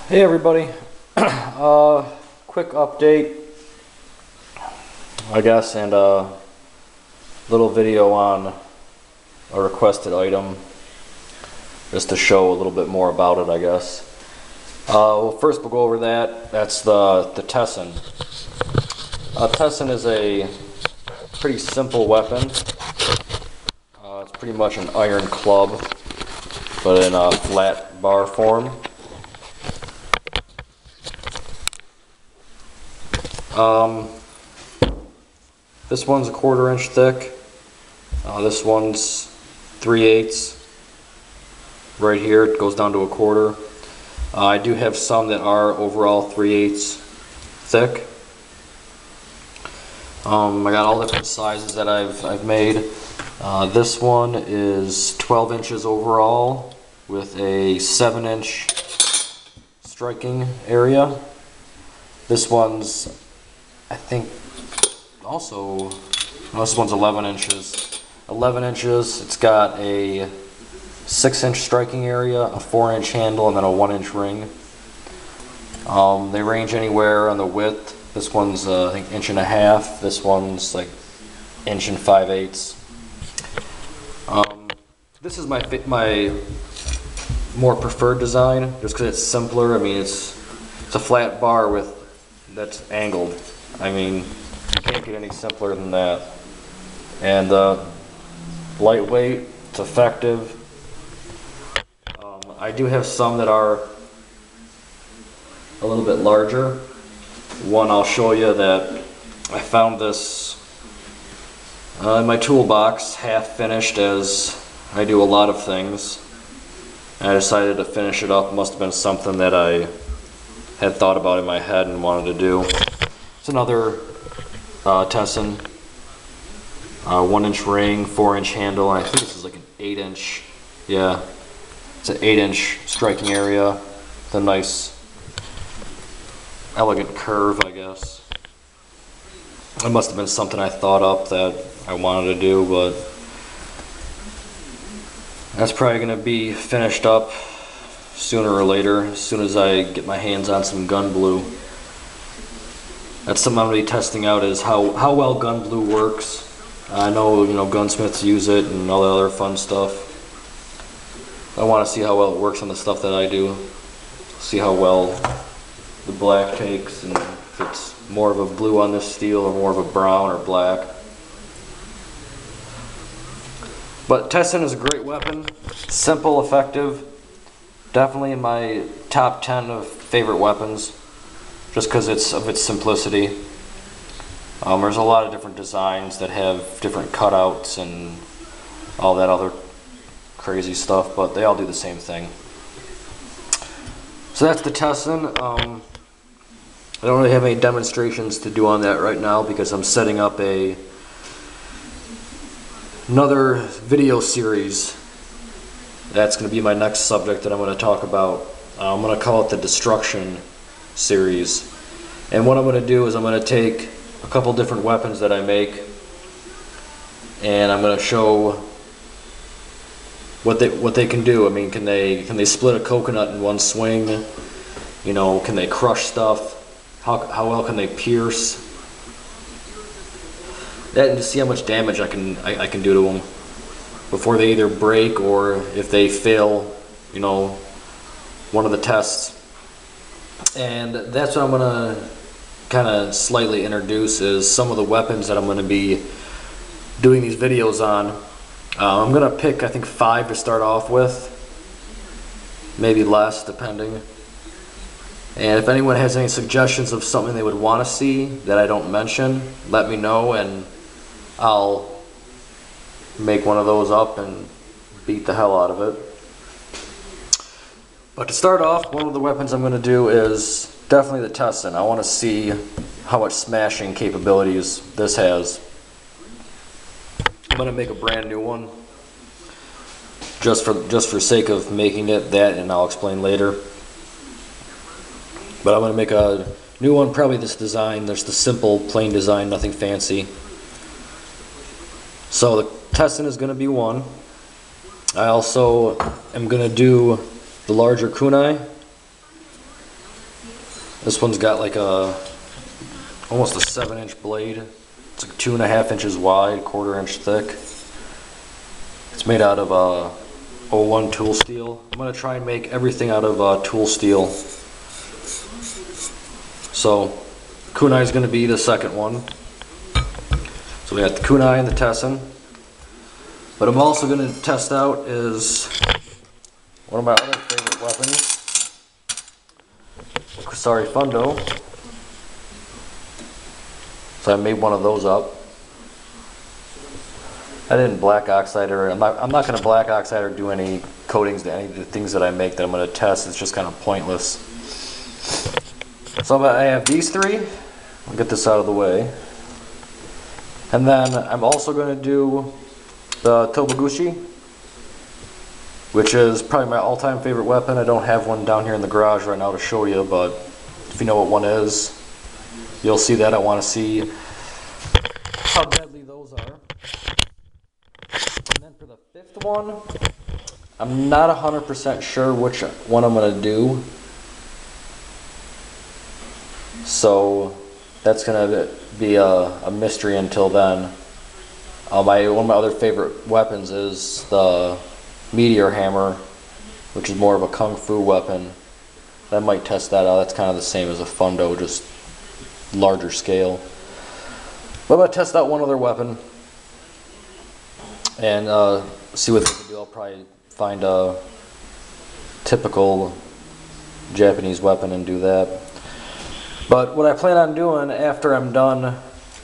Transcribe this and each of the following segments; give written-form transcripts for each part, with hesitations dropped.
Hey everybody, quick update, I guess, and a little video on a requested item, just to show a little bit more about it, I guess. Well, first we'll go over that. That's the tessen. Tessen is a pretty simple weapon. It's pretty much an iron club, but in a flat bar form. This one's a 1/4 inch thick. This one's 3/8. Right here it goes down to a 1/4. I do have some that are overall 3/8 thick. I got all different sizes that I've made. This one is 12 inches overall with a 7-inch striking area. This one's, I think, also, no, this one's 11 inches. 11 inches, it's got a 6-inch striking area, a 4-inch handle, and then a 1-inch ring. They range anywhere on the width. This one's, I think, 1.5 inches. This one's like 1 5/8 inches. This is my more preferred design, just because it's simpler. I mean, it's a flat bar that's angled. I mean, you can't get any simpler than that. And lightweight, it's effective. I do have some that are a little bit larger. One I'll show you that I found this in my toolbox, half finished, as I do a lot of things. And I decided to finish it up. It must have been something that I had thought about in my head and wanted to do. It's another tessen, 1-inch ring, 4-inch handle, and I think this is like an 8-inch. Yeah, it's an 8-inch striking area. It's a nice, elegant curve, I guess. It must have been something I thought up that I wanted to do, but that's probably going to be finished up sooner or later, as soon as I get my hands on some gun blue. That's something I'm going to be testing out, is how well gun blue works. I know, gunsmiths use it and all the other fun stuff. I want to see how well it works on the stuff that I do. See how well the black takes, and if it's more of a blue on this steel or more of a brown or black. But tessen is a great weapon. Simple, effective. Definitely in my top 10 of favorite weapons, just because of its simplicity. There's a lot of different designs that have different cutouts and all that other crazy stuff, but they all do the same thing. So that's the tessen. I don't really have any demonstrations to do on that right now because I'm setting up another video series. That's going to be my next subject that I'm going to talk about. I'm going to call it the Destruction series. And what I'm going to do is I'm going to take a couple different weapons that I make, and I'm going to show what they can do. I mean, can they split a coconut in one swing? Can they crush stuff? How well can they pierce? That, and to see how much damage I can do to them before they either break, or if they fail, one of the tests. And that's what I'm going to kind of slightly introduce, is some of the weapons that I'm going to be doing these videos on. I'm going to pick, I think, 5 to start off with, maybe less, depending. And if anyone has any suggestions of something they would want to see that I don't mention, let me know, and I'll make one of those up and beat the hell out of it. But to start off, one of the weapons I'm going to do is definitely the tessen. I want to see how much smashing capabilities this has. I'm going to make a brand new one, just for sake of making it, that, and I'll explain later. But I'm going to make a new one, probably this design. There's the simple, plain design, nothing fancy. So the tessen is going to be one. I also am going to do the larger kunai, This one's got like almost a 7-inch blade. It's like 2.5 inches wide, 1/4 inch thick. It's made out of '01 tool steel. I'm going to try and make everything out of tool steel. So kunai is going to be the second one. So we got the kunai and the tessen. What I'm also going to test out is one of my other favorite weapons, Kusari Fundo. So I made one of those up. I didn't black oxide or I'm not going to black oxide or do any coatings to any of the things that I make that I'm going to test. It's just kind of pointless. So I have these three. I'll get this out of the way. And then I'm also going to do the Toboguchi, which is probably my all-time favorite weapon. I don't have one down here in the garage right now to show you, but if you know what one is, you'll see that. I want to see how deadly those are. And then for the fifth one, I'm not 100% sure which one I'm going to do. So that's going to be a mystery until then. One of my other favorite weapons is the Meteor Hammer, which is more of a kung fu weapon. I might test that out. That's kind of the same as a Fundo, just larger scale. But I'm going to test out one other weapon and see what they can do. I'll probably find a typical Japanese weapon and do that. But what I plan on doing after I'm done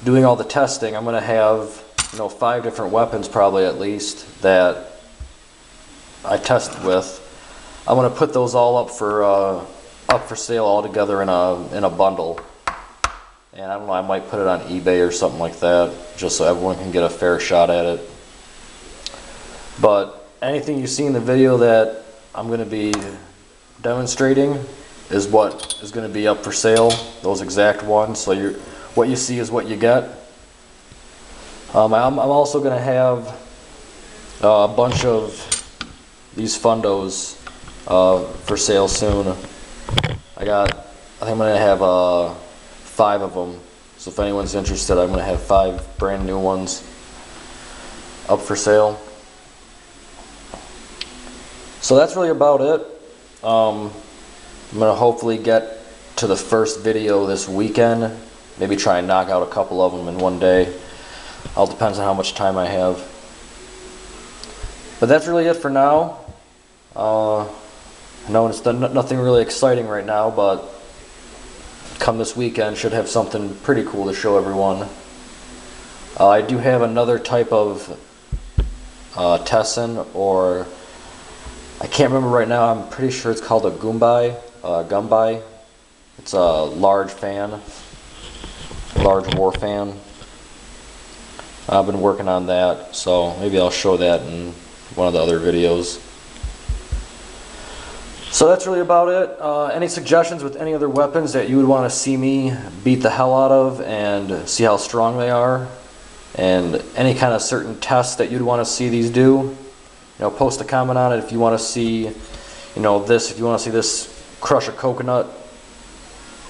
doing all the testing, I'm going to have 5 different weapons probably at least that I test with. I'm going to put those all up for sale all together in a bundle. And I don't know, I might put it on eBay or something like that, just so everyone can get a fair shot at it. But anything you see in the video that I'm going to be demonstrating is what is going to be up for sale, those exact ones. So what you see is what you get. I'm also going to have a bunch of these Fundos for sale soon. I think I'm going to have 5 of them. So if anyone's interested, I'm going to have 5 brand new ones up for sale. So that's really about it. I'm going to hopefully get to the first video this weekend. Maybe try and knock out a couple of them in one day. All depends on how much time I have. But that's really it for now. I know it's nothing really exciting right now, but come this weekend should have something pretty cool to show everyone. I do have another type of tessen, or I can't remember right now. I'm pretty sure it's called a gumbai. It's a large war fan. I've been working on that, so maybe I'll show that in one of the other videos. So that's really about it. Any suggestions with any other weapons that you would want to see me beat the hell out of and see how strong they are, and any kind of certain tests that you'd want to see these do, post a comment on it. If you want to see, if you want to see this crush a coconut,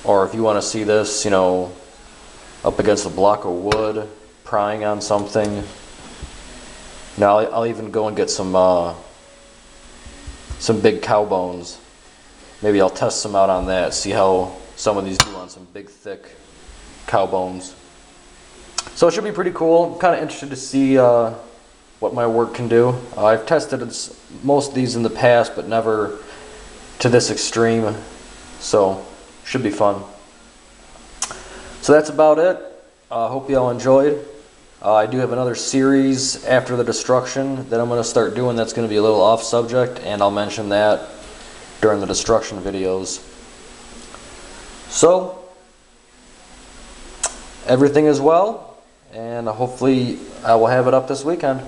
or if you want to see this, up against a block of wood, prying on something. I'll even go and get some big cow bones. Maybe I'll test some out on that, see how some of these do on some big thick cow bones. So it should be pretty cool. I'm kind of interested to see what my work can do. I've tested most of these in the past, but never to this extreme, so should be fun. So that's about it. Hope you all enjoyed. I do have another series after the destruction that I'm going to start doing that's going to be a little off subject, and I'll mention that during the destruction videos. So everything is well, and hopefully I will have it up this weekend.